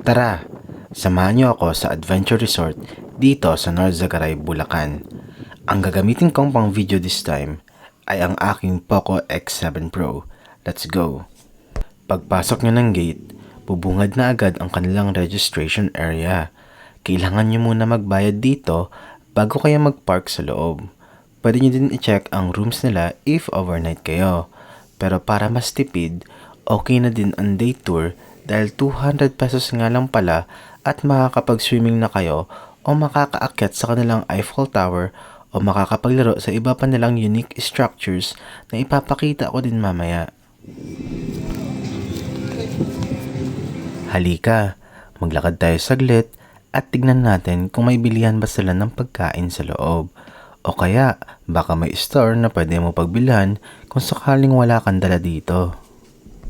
Tara, samahan niyo ako sa adventure resort dito sa North Zagaray, Bulacan. Ang gagamitin kong pang video this time ay ang aking Poco X7 Pro. Let's go! Pagpasok niyo ng gate, bubungad na agad ang kanilang registration area. Kailangan niyo muna magbayad dito bago kayo magpark sa loob. Pwede niyo din i-check ang rooms nila if overnight kayo. Pero para mas tipid, okay na din ang day tour dahil 200 pesos nga lang pala at makakapag-swimming na kayo o makakaakyat sa kanilang Eiffel Tower o makakapaglaro sa iba pa nilang unique structures na ipapakita ko din mamaya. Halika, maglakad tayo saglit at tignan natin kung may bilihan ba sila ng pagkain sa loob. O kaya, baka may store na pwede mo pagbilhan kung sakaling wala kang dala dito.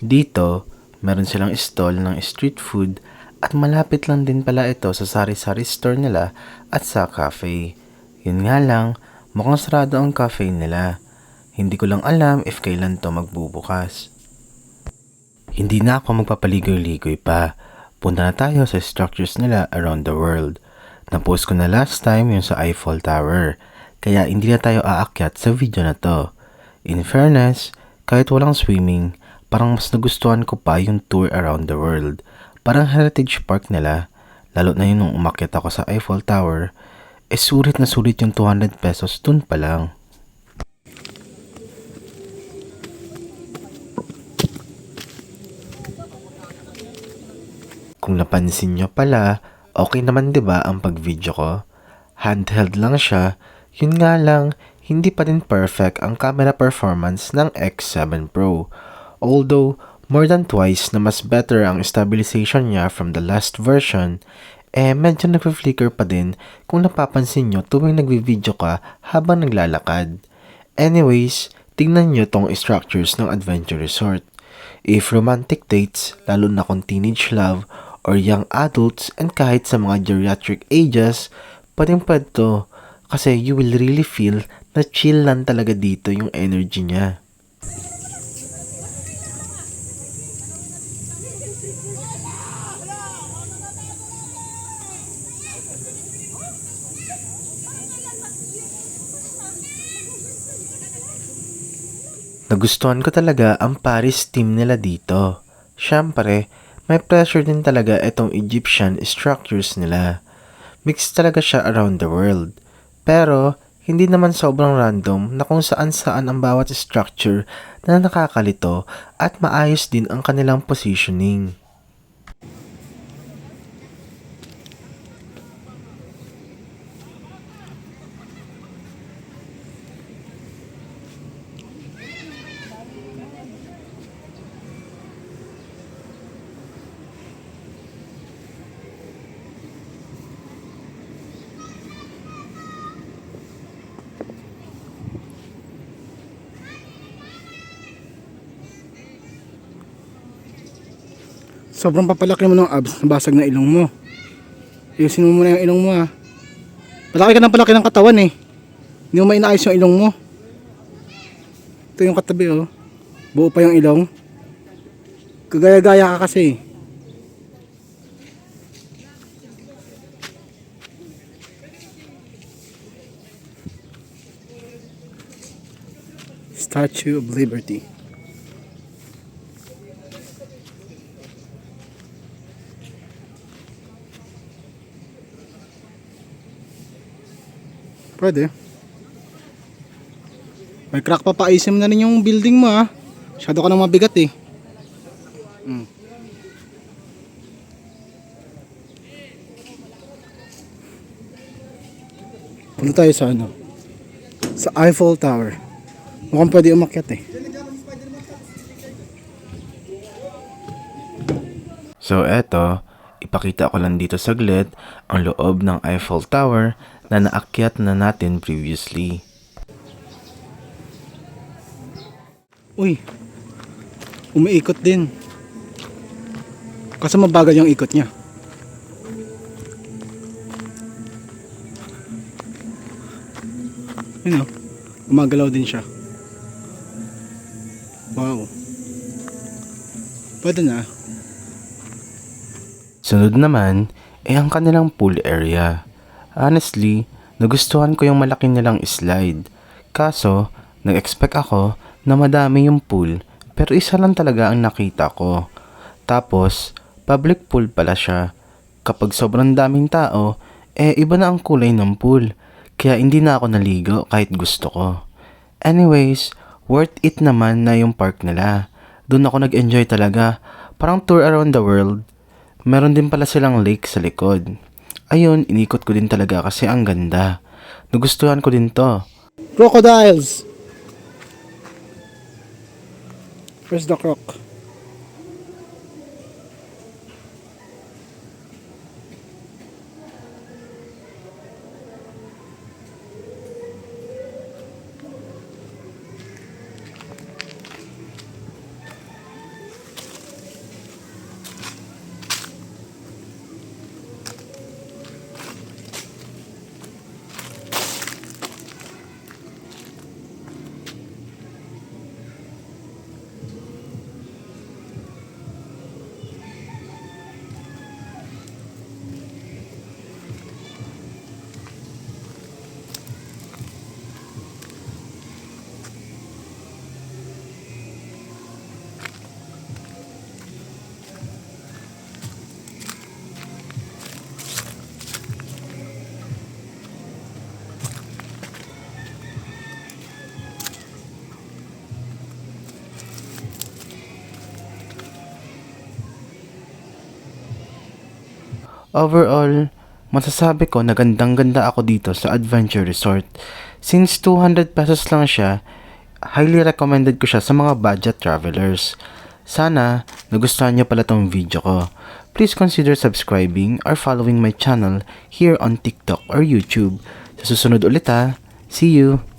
Dito, meron silang stall ng street food at malapit lang din pala ito sa sari-sari store nila at sa cafe. Yun nga lang, mukhang sarado ang cafe nila. Hindi ko lang alam if kailan to magbubukas. Hindi na ako magpapaligoy-ligoy pa. Punta na tayo sa structures nila around the world. Napost ko na last time yung sa Eiffel Tower, kaya hindi na tayo aakyat sa video na to. In fairness, kahit walang swimming, parang mas nagustuhan ko pa yung tour around the world. Parang heritage park nila, lalo na yun nung umakyat ako sa Eiffel Tower, sulit na sulit yung 200 pesos dun pa lang. Kung napansin nyo pala, okay naman 'di ba ang pag-video ko? Handheld lang siya, yun nga lang, hindi pa din perfect ang camera performance ng X7 Pro. Although, more than twice na mas better ang stabilization niya from the last version, medyo nag-flicker pa din kung napapansin nyo tuwing nagvi-video ka habang naglalakad. Anyways, tingnan nyo tong structures ng Adventure Resort. If romantic dates, lalo na kung teenage love, or young adults, and kahit sa mga geriatric ages, pwedeng-pwede to. Kasi you will really feel na chill lang talaga dito yung energy niya. Nagustuhan ko talaga ang Paris theme nila dito. Siyempre, may pressure din talaga itong Egyptian structures nila. Mixed talaga siya around the world. Pero, hindi naman sobrang random na kung saan-saan ang bawat structure na nakakalito at maayos din ang kanilang positioning. Sobrang papalaki mo ng abs, basag na ilong mo. Ayusin mo muna yung ilong mo ha. Palaki ka ng palaki ng katawan eh. Hindi mo mainaayos yung ilong mo. Ito yung katabi oh. Buo pa yung ilong. Kagaya-gaya ka kasi. Statue of Liberty. Pwede. May crack pa, paaisim na rin yung building mo ha. Masyado ka nang mabigat eh. Punta tayo sa ano? Sa Eiffel Tower. Mukhang pwede umakyat eh. So eto, ipakita ko lang dito saglit ang loob ng Eiffel Tower na naakyat na natin previously. Uy, umiikot din. Kasi mabagal yung ikot niya. Yun o, gumagalaw din siya. Wow. Pwede na. Sunod naman, ang kanilang pool area. Honestly, nagustuhan ko yung malaki nilang slide. Kaso, nag-expect ako na madami yung pool, pero isa lang talaga ang nakita ko. Tapos, public pool pala siya. Kapag sobrang daming tao, iba na ang kulay ng pool. Kaya hindi na ako naligo kahit gusto ko. Anyways, worth it naman na yung park nila. Doon ako nag-enjoy talaga. Parang tour around the world. Meron din pala silang lake sa likod. Ayun, inikot ko din talaga kasi ang ganda. Nagustuhan ko din to. Crocodiles! Where's the croc? Overall, masasabi ko na gandang-ganda ako dito sa Adventure Resort. Since 200 pesos lang siya, highly recommended ko siya sa mga budget travelers. Sana nagustuhan niyo pala tong video ko. Please consider subscribing or following my channel here on TikTok or YouTube. Sa susunod ulit ha. See you!